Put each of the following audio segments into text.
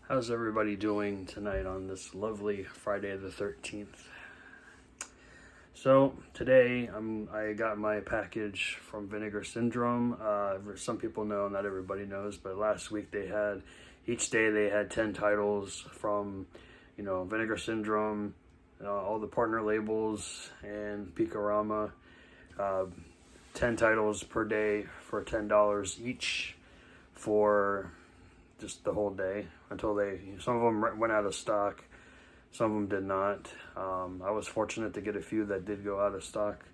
How's everybody doing tonight on this lovely Friday the 13th? So today I got my package from Vinegar Syndrome. Some people know, not everybody knows, but last week each day they had 10 titles from, Vinegar Syndrome, all the partner labels, and Picorama. 10 titles per day for $10 each for just the whole day until some of them went out of stock, some of them did not. I was fortunate to get a few that did go out of stock,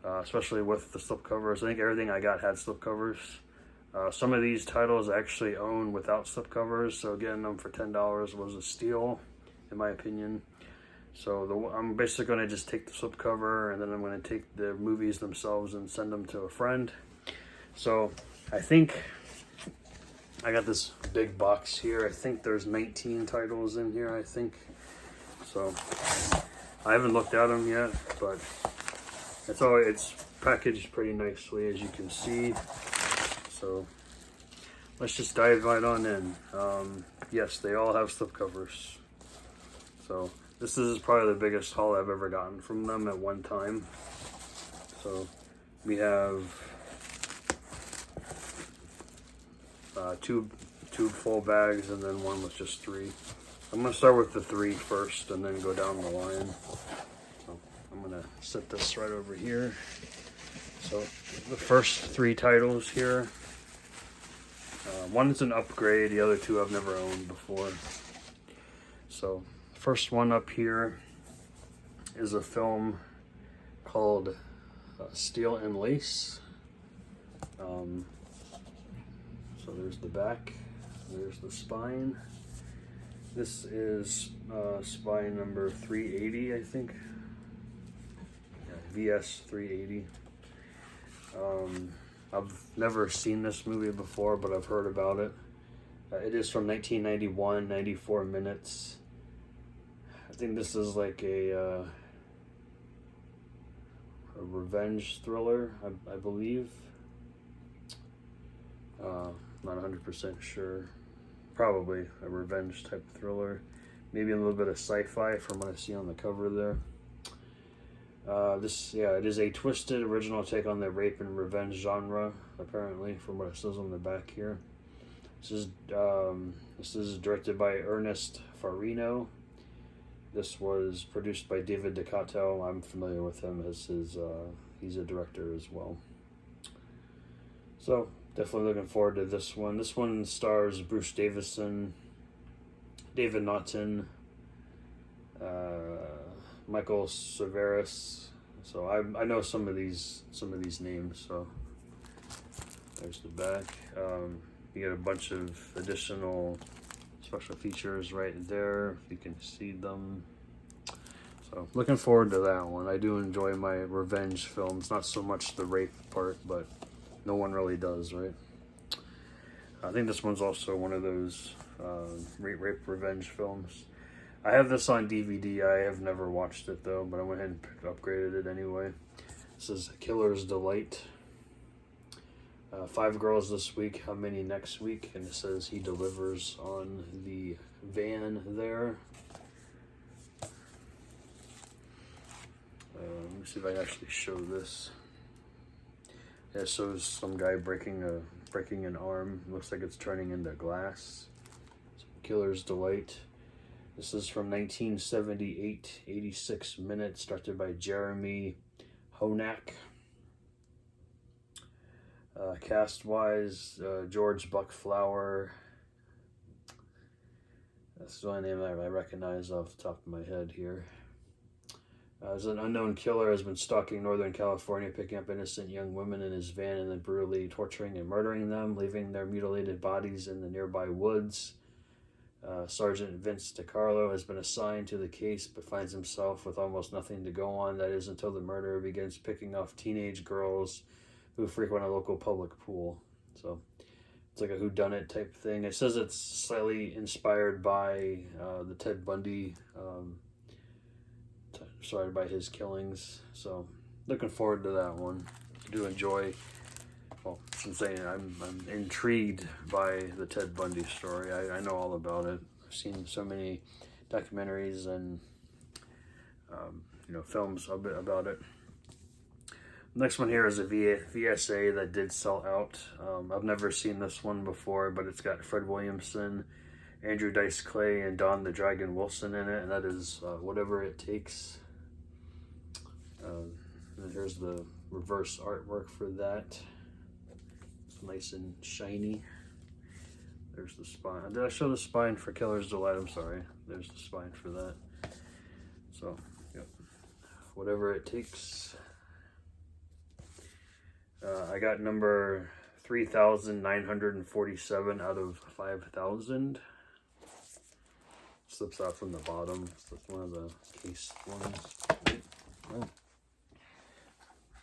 especially with the slipcovers. I think everything I got had slipcovers. Some of these titles I actually own without slipcovers, so getting them for $10 was a steal, in my opinion. So I'm basically going to just take the slipcover, and then I'm going to take the movies themselves and send them to a friend. So I think I got this big box here. I think there's 19 titles in here, I think. So I haven't looked at them yet, but it's packaged pretty nicely, as you can see. So let's just dive right on in. Yes, they all have slipcovers. So this is probably the biggest haul I've ever gotten from them at one time. So we have two full bags, and then one with just 3. I'm going to start with the 3 first and then go down the line. So I'm going to set this right over here. So the first 3 titles here. One is an upgrade, the other 2 I've never owned before. So first one up here is a film called Steel and Lace. So there's the back, there's the spine. This is spine number 380, I think. Yeah, VS 380. I've never seen this movie before, but I've heard about it. It is from 1991, 94 minutes. I think this is like a revenge thriller, I believe. Not 100% sure. Probably a revenge type thriller. Maybe a little bit of sci-fi from what I see on the cover there. It is a twisted original take on the rape and revenge genre, apparently, from what it says on the back here. This is directed by Ernest Farino. This was produced by David Decato. I'm familiar with him as he's a director as well. So definitely looking forward to this one. This one stars Bruce Davison, David Naughton, Michael Cerveris. So I know some of these names. So there's the back. You get a bunch of additional special features right there, if you can see them. So looking forward to that one. I do enjoy my revenge films, not so much the rape part, but no one really does, right? I think this one's also one of those rape revenge films. I have this on DVD. I have never watched it though, but I went ahead and upgraded it anyway. This is Killer's Delight. 5 girls this week, how many next week? And it says he delivers on the van there. Let me see if I can actually show this. Yeah, so some guy breaking an arm. Looks like it's turning into glass. So Killer's Delight. This is from 1978, 86 minutes, directed by Jeremy Honak. Cast-wise, George Buckflower. That's the only name I recognize off the top of my head here. As an unknown killer has been stalking Northern California, picking up innocent young women in his van and then brutally torturing and murdering them, leaving their mutilated bodies in the nearby woods. Sergeant Vince DiCarlo has been assigned to the case, but finds himself with almost nothing to go on. That is until the murderer begins picking off teenage girls who frequent a local public pool. So it's like a whodunit type thing. It says it's slightly inspired by the Ted Bundy, started by his killings. So looking forward to that one. I do enjoy, well, I'm saying I'm intrigued by the Ted Bundy story. I know all about it. I've seen so many documentaries and you know, films a bit about it. Next one here is a VSA that did sell out. I've never seen this one before, but it's got Fred Williamson, Andrew Dice Clay, and Don the Dragon Wilson in it, and that is Whatever It Takes. And here's the reverse artwork for that. It's nice and shiny. There's the spine. Did I show the spine for Killer's Delight? I'm sorry. There's the spine for that. So, yep. Whatever It Takes. I got number 3,947 out of 5,000. Slips out from the bottom. That's one of the case ones. Oh.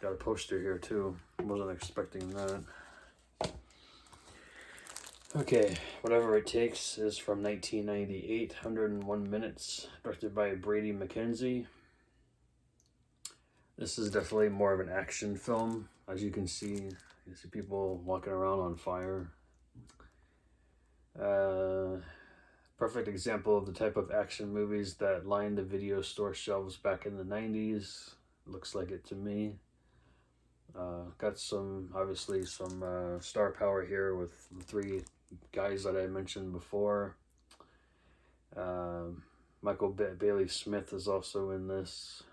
Got a poster here too. Wasn't expecting that. Okay, Whatever It Takes is from 1998, 101 minutes, directed by Brady McKenzie. This is definitely more of an action film. As you see people walking around on fire. Perfect example of the type of action movies that lined the video store shelves back in the 90s. Looks like it to me. Got obviously some star power here with the three guys that I mentioned before. Michael Bailey Smith is also in this.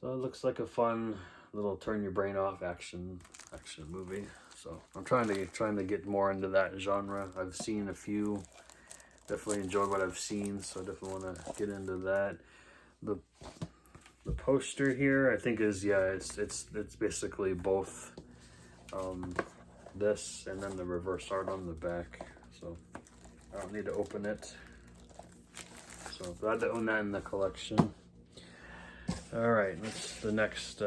So it looks like a fun little turn your brain off action movie. So I'm trying to get more into that genre. I've seen a few. Definitely enjoyed what I've seen, so I definitely want to get into that. The poster here, I think, is it's basically both this and then the reverse art on the back. So I don't need to open it. So glad to own that in the collection. All right, let's do the next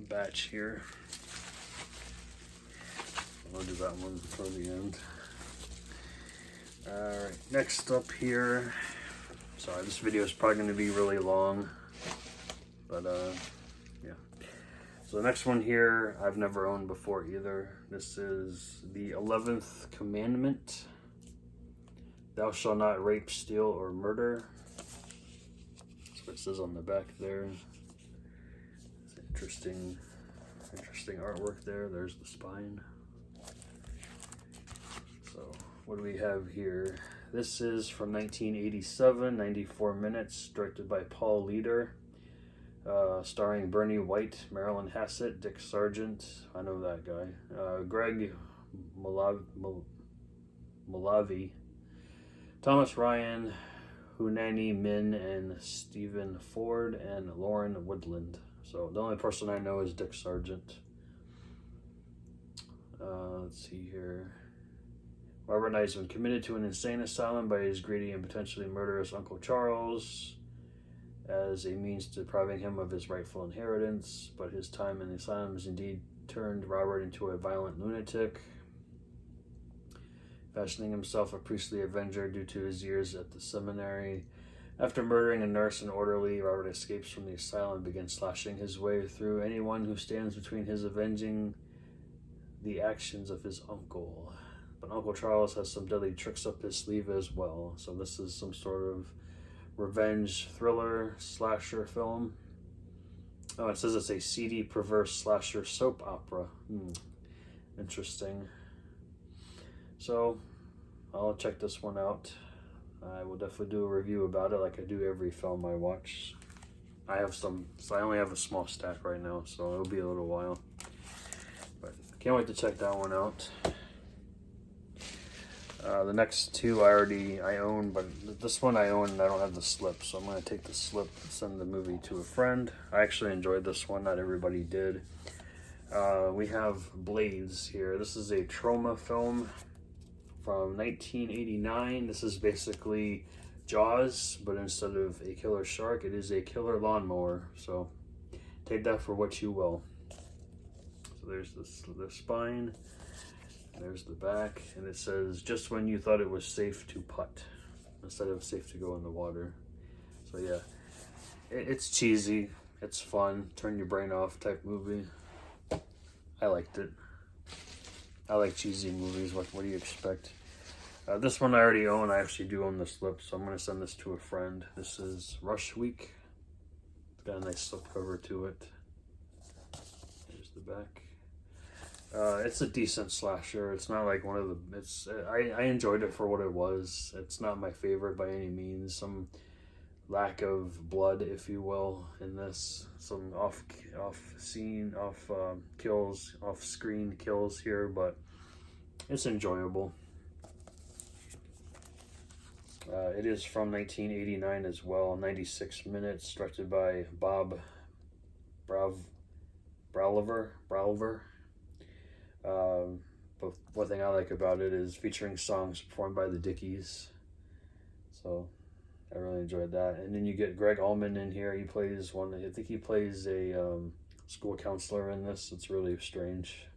batch here. I'll do that one for the end. All right, next up here. Sorry, this video is probably going to be really long, but yeah. So the next one here, I've never owned before either. This is the 11th Commandment. Thou shalt not rape, steal, or murder. That's what it says on the back there. It's interesting artwork there. There's the spine. So what do we have here? This is from 1987, 94 minutes, directed by Paul Leader, starring Bernie White, Marilyn Hassett, Dick Sargent, I know that guy, Greg Malavi, Thomas Ryan, Hunani Min, and Stephen Ford, and Lauren Woodland. So the only person I know is Dick Sargent. Let's see here. Robert Knight has been committed to an insane asylum by his greedy and potentially murderous Uncle Charles as a means to depriving him of his rightful inheritance, but his time in the asylum has indeed turned Robert into a violent lunatic, fashioning himself a priestly avenger due to his years at the seminary. After murdering a nurse and orderly, Robert escapes from the asylum and begins slashing his way through anyone who stands between his avenging the actions of his uncle. But Uncle Charles has some deadly tricks up his sleeve as well. So this is some sort of revenge thriller slasher film. Oh, it says it's a seedy, perverse slasher soap opera. Interesting. So I'll check this one out. I will definitely do a review about it like I do every film I watch. I only have a small stack right now, so it'll be a little while. But can't wait to check that one out. The next two I own, but this one I own and I don't have the slip, so I'm going to take the slip and send the movie to a friend. I actually enjoyed this one, not everybody did. We have Blades here. This is a trauma film from 1989. This is basically Jaws, but instead of a killer shark, it is a killer lawnmower. So take that for what you will. So there's the spine. There's the back, and it says, just when you thought it was safe to putt, instead of safe to go in the water. So yeah, it's cheesy, it's fun, turn your brain off type movie. I liked it. I like cheesy movies. What do you expect? This one I already own. I actually do own the slip, so I'm going to send this to a friend. This is Rush Week. It's got a nice slipcover to it. There's the back. It's a decent slasher. It's not like one of the... I enjoyed it for what it was. It's not my favorite by any means. Some lack of blood, if you will, in this. Some off-screen kills here, but it's enjoyable. It is from 1989 as well, 96 minutes, directed by Bob Browliver. But one thing I like about it is featuring songs performed by the Dickies. So I really enjoyed that. And then you get Greg Allman in here. He plays I think he plays a school counselor in this. It's really strange.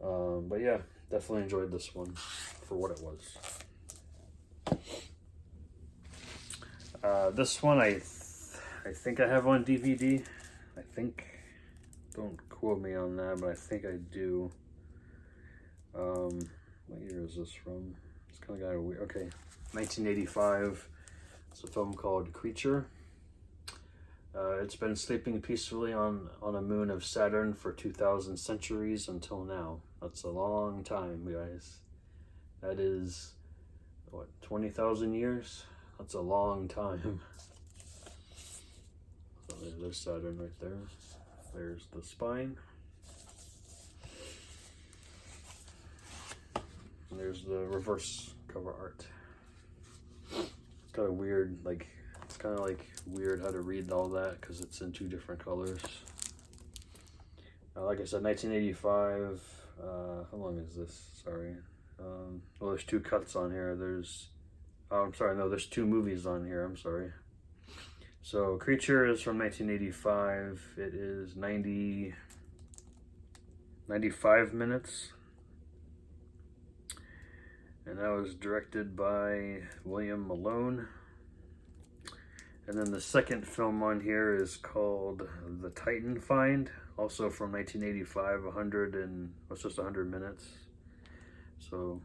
But yeah, definitely enjoyed this one for what it was. This one I think I have on DVD. I think, don't quote me on that, but I think I do. What year is this from? It's kind of got a weird, okay, 1985. It's a film called Creature. It's been sleeping peacefully on a moon of Saturn for 2,000 centuries until now. That's a long time, guys. That is, what, 20,000 years? That's a long time. So there's Saturn right there. There's the spine. And there's the reverse cover art. It's got a weird, like, it's kind of like weird how to read all that because it's in two different colors. Like I said, 1985. How long is this? Sorry. Well, there's two cuts on here. I'm sorry, no, there's two movies on here. I'm sorry. So, Creature is from 1985. It is 95 minutes. And that was directed by William Malone. And then the second film on here is called The Titan Find, also from 1985, 100 minutes. So,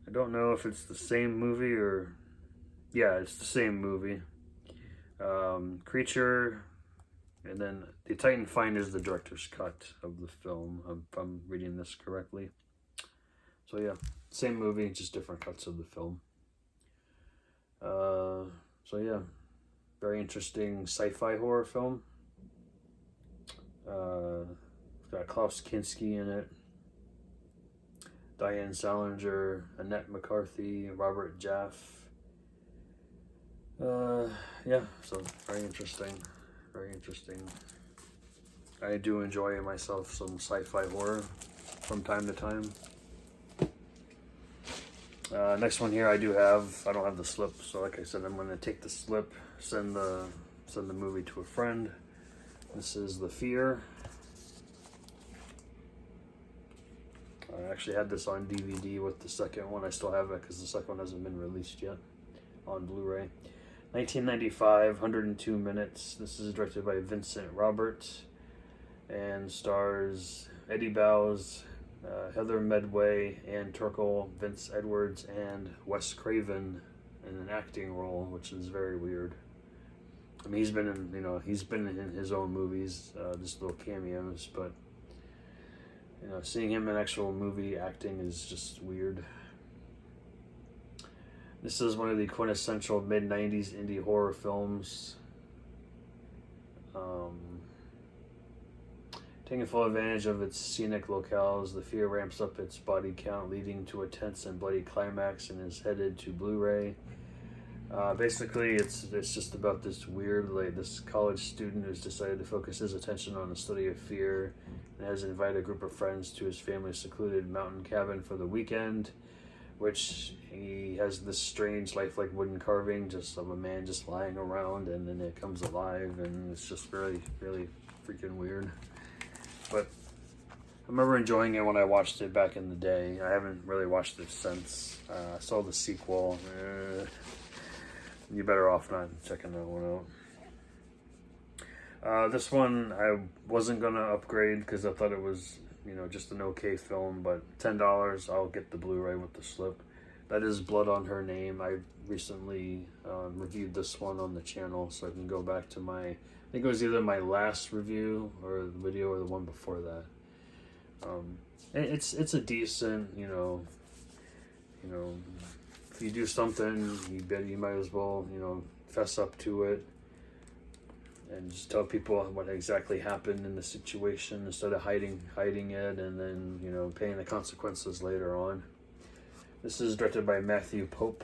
I don't know if it's the same movie or... Yeah, it's the same movie. Creature, and then The Titan Find is the director's cut of the film, if I'm reading this correctly. So yeah, same movie, just different cuts of the film. So yeah, very interesting sci-fi horror film. It's got Klaus Kinski in it, Diane Salinger, Annette McCarthy, Robert Jaffe. Yeah, so very interesting. I do enjoy myself some sci-fi horror from time to time. Next one here I don't have the slip, so like I said, I'm going to take the slip, send the movie to a friend. This is The Fear. I actually had this on DVD with the second one. I still have it because the second one hasn't been released yet on Blu-ray. 1995, 102 minutes. This is directed by Vincent Robert and stars Eddie Bowes, Heather Medway, Ann Turkle, Vince Edwards, and Wes Craven in an acting role, which is very weird. I mean, he's been in his own movies, just little cameos, but seeing him in actual movie acting is just weird. This is one of the quintessential mid-90s indie horror films. Taking full advantage of its scenic locales, The Fear ramps up its body count, leading to a tense and bloody climax, and is headed to Blu-ray. Basically, it's just about this this college student who's decided to focus his attention on the study of fear, and has invited a group of friends to his family's secluded mountain cabin for the weekend, which he has this strange lifelike wooden carving just of a man just lying around, and then it comes alive, and it's just really, really freaking weird. But I remember enjoying it when I watched it back in the day. I haven't really watched it since. I saw the sequel. You're better off not checking that one out. This one I wasn't going to upgrade because I thought it was you know, just an okay film, but $10, I'll get the Blu-ray with the slip. That is Blood on Her Name. I recently reviewed this one on the channel, so I can go back to my, I think it was either my last review or the video or the one before that. It's a decent, you know, if you do something, you might as well, you know, fess up to it and just tell people what exactly happened in the situation instead of hiding it and then, you know, paying the consequences later on. This is directed by Matthew Pope.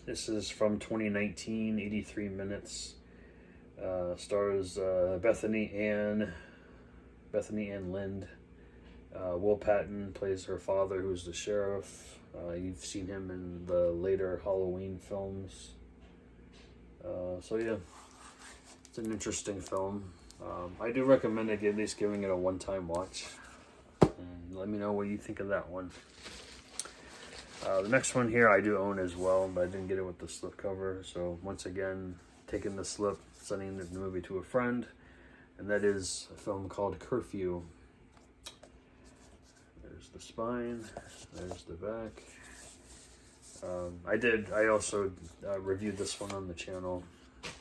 This is from 2019, 83 minutes. Stars Bethany Ann Lind. Will Patton plays her father, who's the sheriff. You've seen him in the later Halloween films. So yeah, it's an interesting film. I do recommend at least giving it a one-time watch. And let me know what you think of that one. The next one here I do own as well, but I didn't get it with the slipcover. So once again, taking the slip, sending the movie to a friend, and that is a film called Curfew. There's the spine, there's the back. I also reviewed this one on the channel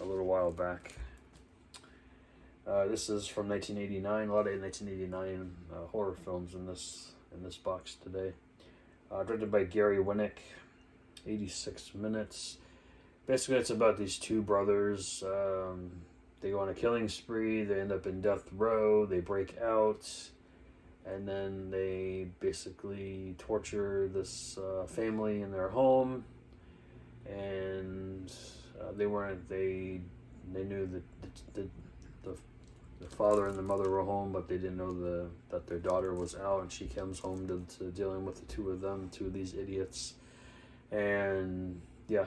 a little while back. This is from 1989. A lot of 1989 horror films in this box today. Directed by Gary Winnick. 86 minutes. Basically, it's about these two brothers. They go on a killing spree. They end up in death row. They break out, and then they basically torture this family in their home. And they knew that the father and the mother were home, but they didn't know that their daughter was out, and she comes home to dealing with the two of these idiots. And yeah,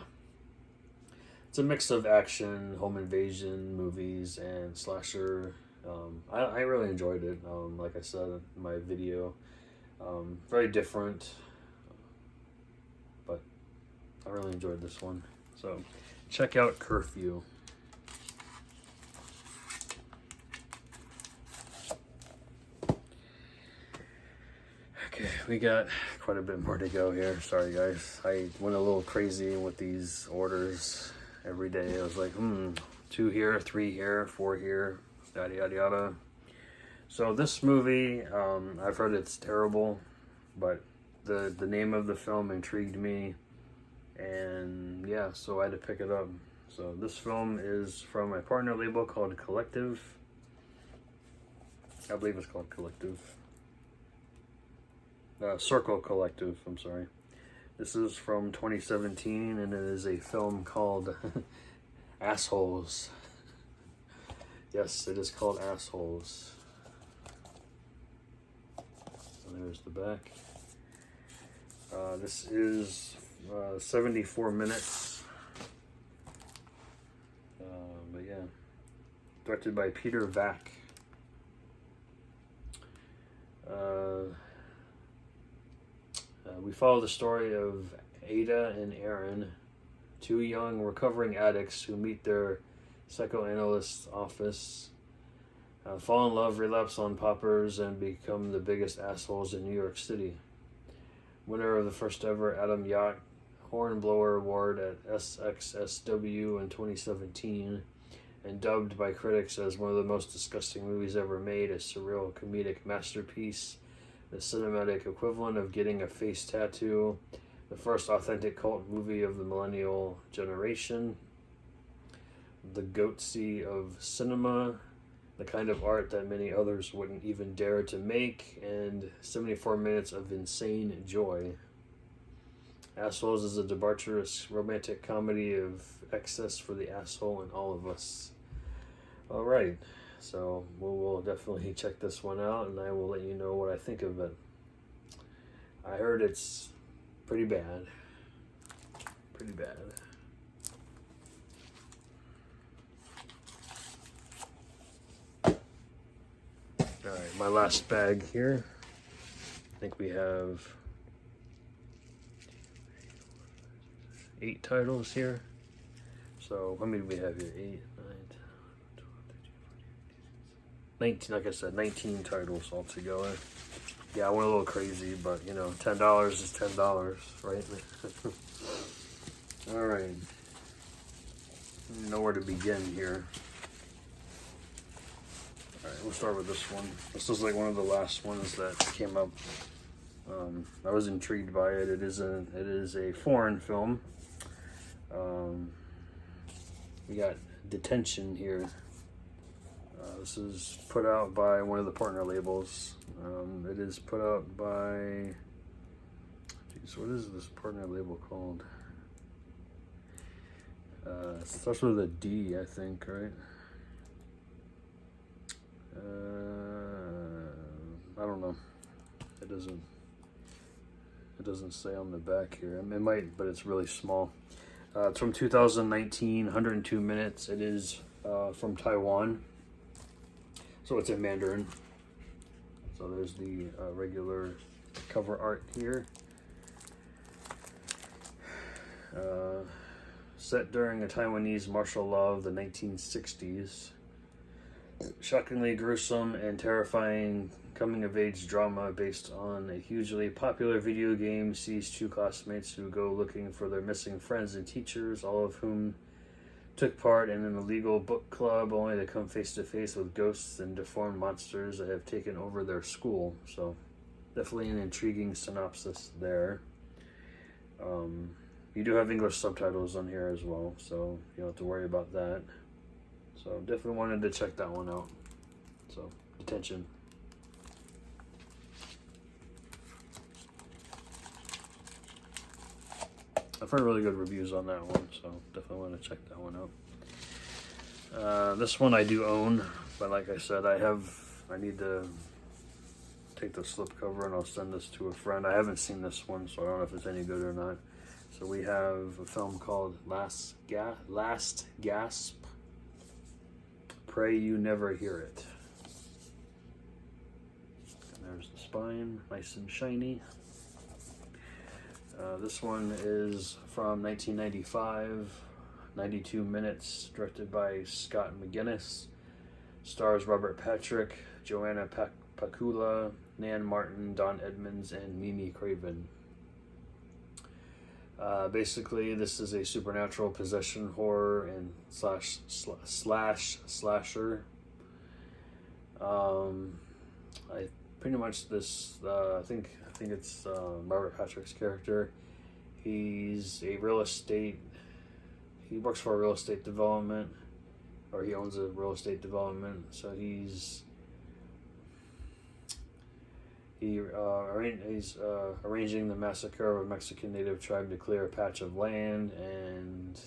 it's a mix of action, home invasion movies, and slasher. I really enjoyed it. Like I said in my video, very different, but I really enjoyed this one. So check out Curfew. Okay, we got quite a bit more to go here. Sorry guys, I went a little crazy with these orders every day. I was like, 2 here, 3 here, 4 here, yada yada yada. So this movie, I've heard it's terrible, but the name of the film intrigued me, and yeah, so I had to pick it up. So this film is from a partner label called Collective. I believe it's called Collective. Circle Collective, I'm sorry. This is from 2017, and it is a film called Assholes. Yes, it is called Assholes. So there's the back. This is 74 minutes. But yeah, directed by Peter Vack. We follow the story of Ada and Aaron, 2 young recovering addicts who meet their psychoanalyst's office, fall in love, relapse on poppers, and become the biggest assholes in New York City. Winner of the first ever Adam Yacht Hornblower Award at SXSW in 2017, and dubbed by critics as one of the most disgusting movies ever made, a surreal comedic masterpiece, the cinematic equivalent of getting a face tattoo, the first authentic cult movie of the millennial generation, the goatsy of cinema, the kind of art that many others wouldn't even dare to make, and 74 minutes of insane joy. Assholes is a debaucherous romantic comedy of excess for the asshole in all of us. Alright, so we'll definitely check this one out, and I will let you know what I think of it. I heard it's pretty bad. Pretty bad. Alright, my last bag here. I think we have 8 titles here. So how many do we have here? 8, 9, 10, 12, 13, 14, 15, 16, 19, like I said, 19 titles altogether. Yeah, I went a little crazy, but you know, $10 is $10, right? All right. I don't know where to begin here. All right, we'll start with this one. This is like one of the last ones that came up. I was intrigued by it. It is a foreign film. We got Detention here. This is put out by one of the partner labels. It is put out by, geez, what is this partner label called? It starts with a D, I think, right? I don't know. It doesn't say on the back here. It might, but it's really small. It's from 2019, 102 minutes. It is from Taiwan. So it's in Mandarin. So there's the regular cover art here. Set during a Taiwanese martial law of the 1960s. Shockingly gruesome and terrifying coming-of-age drama based on a hugely popular video game sees two classmates who go looking for their missing friends and teachers, all of whom took part in an illegal book club, only to come face to face with ghosts and deformed monsters that have taken over their school. So definitely an intriguing synopsis there. You do have English subtitles on here as well, so you don't have to worry about that. So definitely wanted to check that one out. So, Detention. I've heard really good reviews on that one, so definitely want to check that one out. This one I do own, but like I said, I need to take the slipcover and I'll send this to a friend. I haven't seen this one, so I don't know if it's any good or not. So we have a film called Last Gasp. Pray you never hear it. And there's the spine, nice and shiny. This one is from 1995, 92 minutes, directed by Scott McGinnis. Stars Robert Patrick, Joanna Pakula, Nan Martin, Don Edmonds, and Mimi Craven. Basically, this is a supernatural possession horror and slasher. I pretty much this. I think it's Robert Patrick's character. He's a real estate. He works for a real estate development, or he owns a real estate development. So he's arranging the massacre of a Mexican native tribe to clear a patch of land, and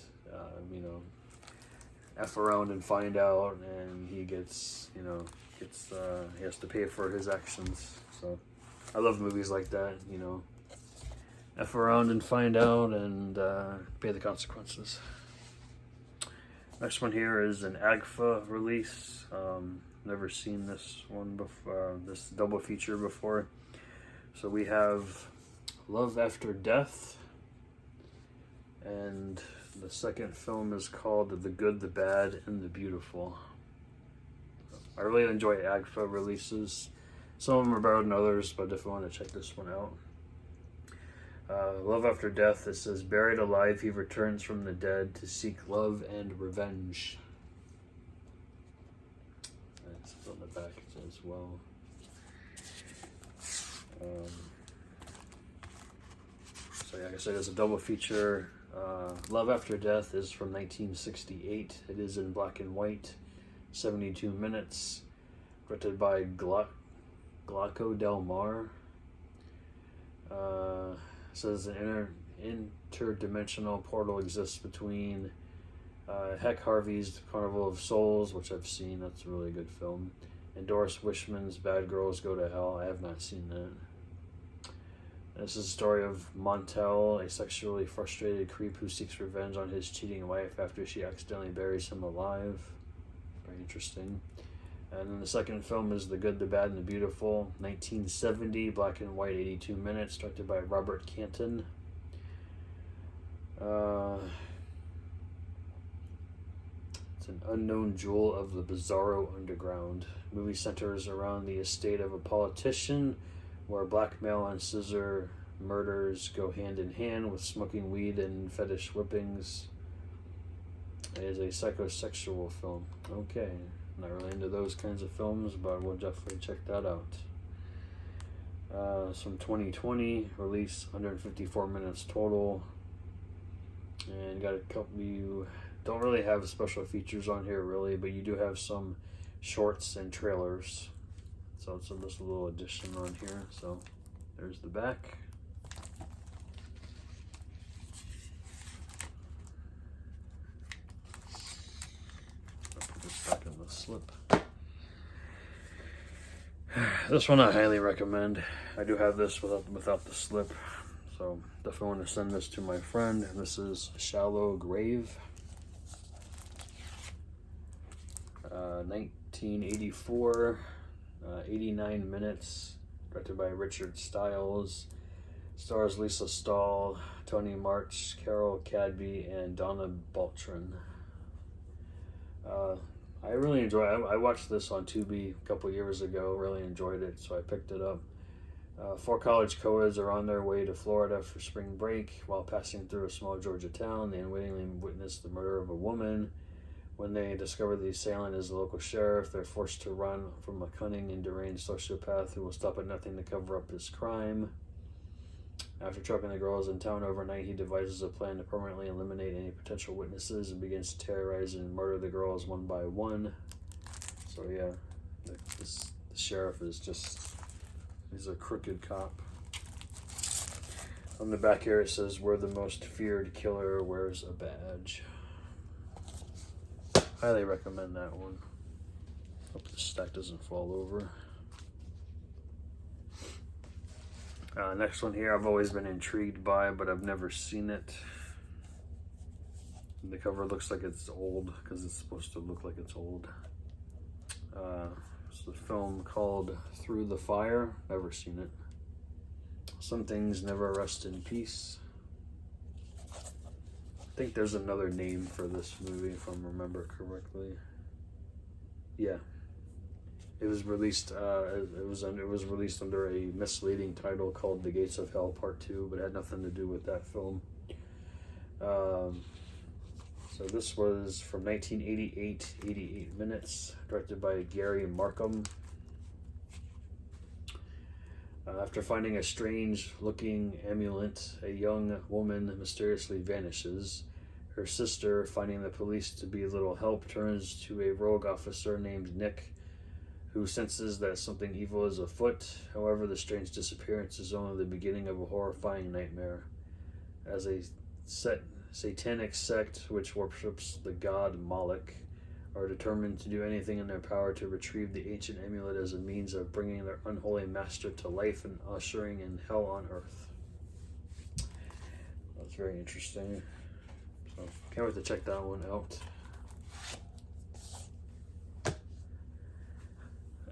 F around and find out, and he gets he has to pay for his actions. So I love movies like that, F around and find out and pay the consequences. Next one here is an AGFA release. Never seen this one before, this double feature before. So we have Love After Death, and the second film is called The Good, the Bad, and the Beautiful. I really enjoy AGFA releases. Some of them are better than others, but I definitely want to check this one out. Love After Death, it says, buried alive, he returns from the dead to seek love and revenge. That's on the back as well. So yeah, like I said, it's a double feature. Love After Death is from 1968. It is in black and white, 72 minutes. Directed by Glauco Del Mar. Says an interdimensional portal exists between Heck Harvey's Carnival of Souls, which I've seen. That's a really good film. And Doris Wishman's Bad Girls Go to Hell. I have not seen that. This is a story of Montel, a sexually frustrated creep who seeks revenge on his cheating wife after she accidentally buries him alive. Very interesting. And then the second film is The Good, the Bad, and the Beautiful, 1970, black and white, 82 minutes, directed by Robert Canton. It's It's an unknown jewel of the bizarro underground. The movie centers around the estate of a politician, where blackmail and scissor murders go hand in hand with smoking weed and fetish whippings. It is a psychosexual film. Okay, not really into those kinds of films, but we'll definitely check that out. Some 2020 release, 154 minutes total, and got a couple. You don't really have special features on here really, but you do have some shorts and trailers. So it's just a little addition on here. So there's the back. I'll put this back in the slip. This one I highly recommend. I do have this without the slip, so definitely want to send this to my friend. This is Shallow Grave, 1984, 89 minutes, directed by Richard Stiles, stars Lisa Stahl, Tony March, Carol Cadby, and Donna Baltrin. I really enjoy it. I watched this on Tubi a couple years ago, really enjoyed it, so I picked it up. Four college co-eds are on their way to Florida for spring break. While passing through a small Georgia town, they unwittingly witness the murder of a woman. When they discover the assailant is the local sheriff, they're forced to run from a cunning and deranged sociopath who will stop at nothing to cover up his crime. After trapping the girls in town overnight, he devises a plan to permanently eliminate any potential witnesses and begins to terrorize and murder the girls one by one. So yeah, the sheriff is he's a crooked cop. On the back here it says, "Where the most feared killer wears a badge." Highly recommend that one. Hope the stack doesn't fall over. Next one here I've always been intrigued by, but I've never seen it. The cover looks like it's old because it's supposed to look like it's old. It's a film called Through the Fire. Never seen it. Some Things Never Rest in Peace. I think there's another name for this movie if I remember correctly. Yeah. It was released. It was released under a misleading title called "The Gates of Hell Part 2," but it had nothing to do with that film. So this was from 1988, 88 minutes, directed by Gary Markham. After finding a strange-looking amulet, a young woman mysteriously vanishes. Her sister, finding the police to be little help, turns to a rogue officer named Nick, who senses that something evil is afoot. However, the strange disappearance is only the beginning of a horrifying nightmare. As a satanic sect which worships the god Moloch are determined to do anything in their power to retrieve the ancient amulet as a means of bringing their unholy master to life and ushering in hell on earth. That's very interesting. So can't wait to check that one out.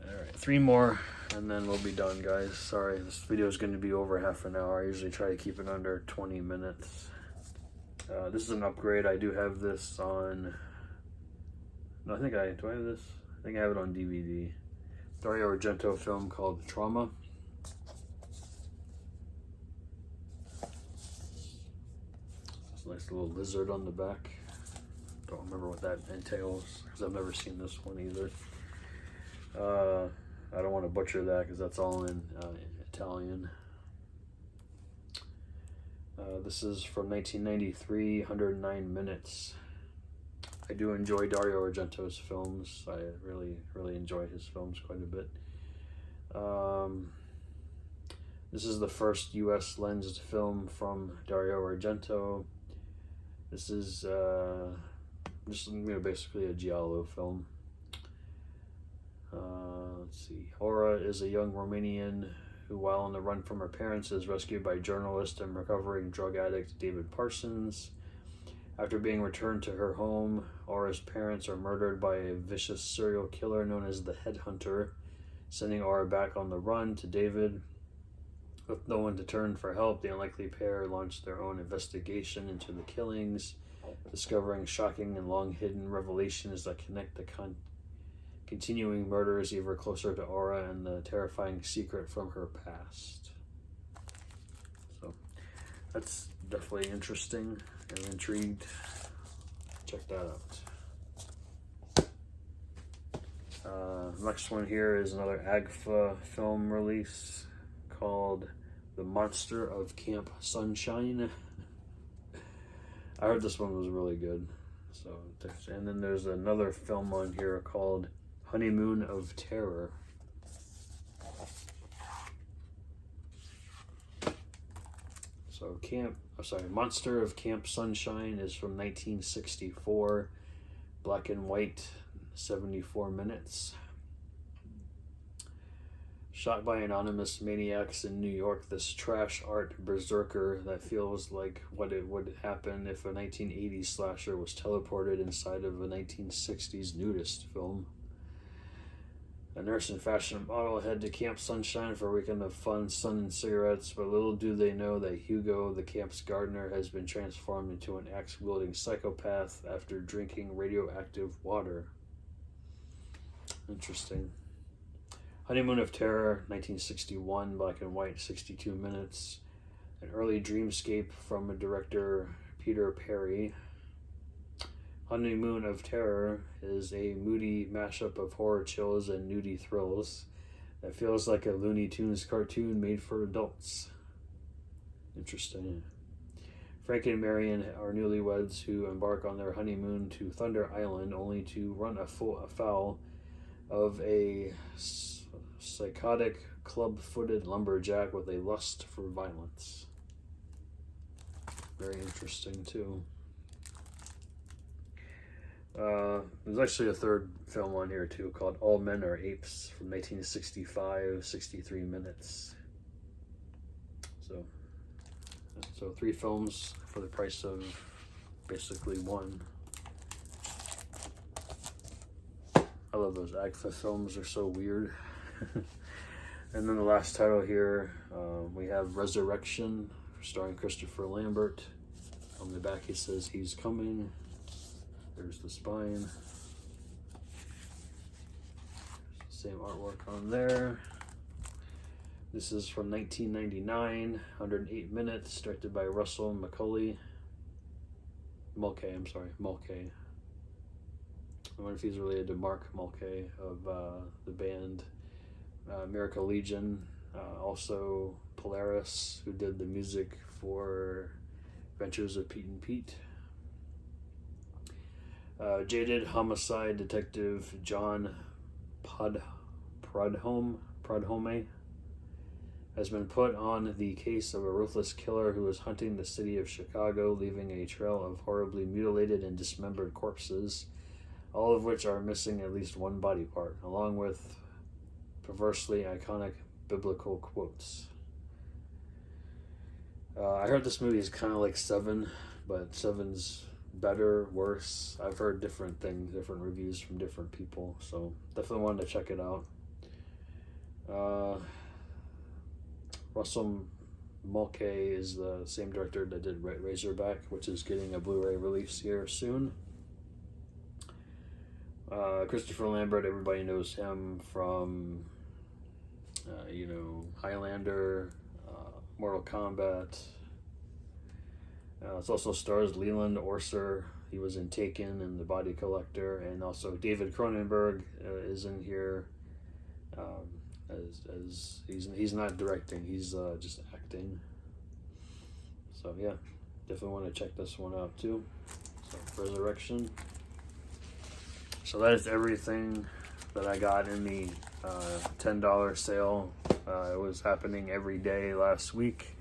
Alright, 3 more and then we'll be done, guys. Sorry, this video is going to be over half an hour. I usually try to keep it under 20 minutes. This is an upgrade. I do have this on... No, do I have this? I think I have it on DVD. Dario Argento film called Trauma. There's a nice little lizard on the back. Don't remember what that entails because I've never seen this one either. I don't want to butcher that because that's all in Italian. This is from 1993, 109 minutes. I do enjoy Dario Argento's films. I really enjoy his films quite a bit. This is the first U.S. lensed film from Dario Argento. This is just basically a giallo film. Let's see. Aura is a young Romanian who, while on the run from her parents, is rescued by journalist and recovering drug addict David Parsons. After being returned to her home, Aura's parents are murdered by a vicious serial killer known as the Headhunter, sending Aura back on the run to David. With no one to turn for help, the unlikely pair launch their own investigation into the killings discovering shocking and long-hidden revelations that connect the continuing murders ever closer to Aura and the terrifying secret from her past. So that's definitely interesting. I'm intrigued. Check that out. Next one here is another AGFA film release called The Monster of Camp Sunshine. I heard this one was really good. So, and then there's another film on here called Honeymoon of Terror. So Monster of Camp Sunshine is from 1964, black and white, 74 minutes. Shot by anonymous maniacs in New York, this trash art berserker that feels like what it would happen if a 1980s slasher was teleported inside of a 1960s nudist film. A nurse and fashion model head to Camp Sunshine for a weekend of fun, sun, and cigarettes, but little do they know that Hugo, the camp's gardener, has been transformed into an axe-wielding psychopath after drinking radioactive water. Interesting. Honeymoon of Terror, 1961, black and white, 62 minutes. An early dreamscape from director Peter Perry. Honeymoon of Terror is a moody mashup of horror chills and nudie thrills that feels like a Looney Tunes cartoon made for adults. Interesting. Frank and Marion are newlyweds who embark on their honeymoon to Thunder Island only to run afoul of a psychotic, club-footed lumberjack with a lust for violence. Very interesting, too. There's actually a third film on here, too, called All Men Are Apes from 1965, 63 minutes. So 3 films for the price of basically 1. I love those AGFA films, they're so weird. And then the last title here, we have Resurrection, starring Christopher Lambert. On the back it says he's coming. There's the spine. Same artwork on there. This is from 1999, 108 minutes, directed by Russell Mulcahy. Mulcahy. I wonder if he's related to Mark Mulcahy of the band Miracle Legion. Also Polaris, who did the music for Adventures of Pete and Pete. Jaded homicide detective John Prudhomme has been put on the case of a ruthless killer who is hunting the city of Chicago, leaving a trail of horribly mutilated and dismembered corpses, all of which are missing at least one body part, along with perversely iconic biblical quotes. I heard this movie is kind of like Seven, but Seven's better, worse. I've heard different things, different reviews from different people, so definitely wanted to check it out. Russell Mulcahy is the same director that did Razorback, which is getting a Blu-ray release here soon. Christopher Lambert, everybody knows him from, Highlander, Mortal Kombat. It also stars Leland Orser. He was in Taken and The Body Collector, and also David Cronenberg is in here. As he's not directing, he's just acting. So yeah, definitely want to check this one out too. So Resurrection. So that is everything that I got in the $10 sale. It was happening every day last week.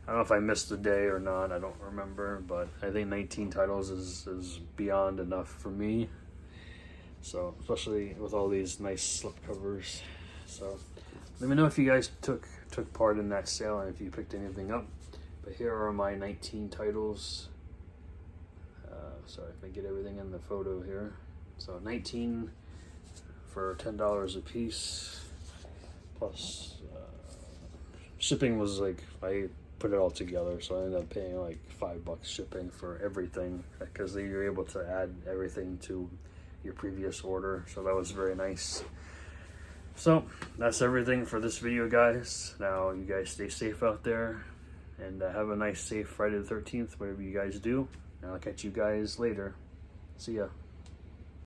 I don't know if I missed a day or not, I don't remember, but I think 19 titles is beyond enough for me. So, especially with all these nice slipcovers. So, let me know if you guys took part in that sale and if you picked anything up. But here are my 19 titles. Sorry if I get everything in the photo here. So 19 for $10 a piece. Plus, shipping was like, I put it all together. So I ended up paying like $5 shipping for everything, because you're able to add everything to your previous order. So that was very nice. So that's everything for this video, guys. Now you guys stay safe out there, and have a nice, safe Friday the 13th, whatever you guys do. And I'll catch you guys later. See ya.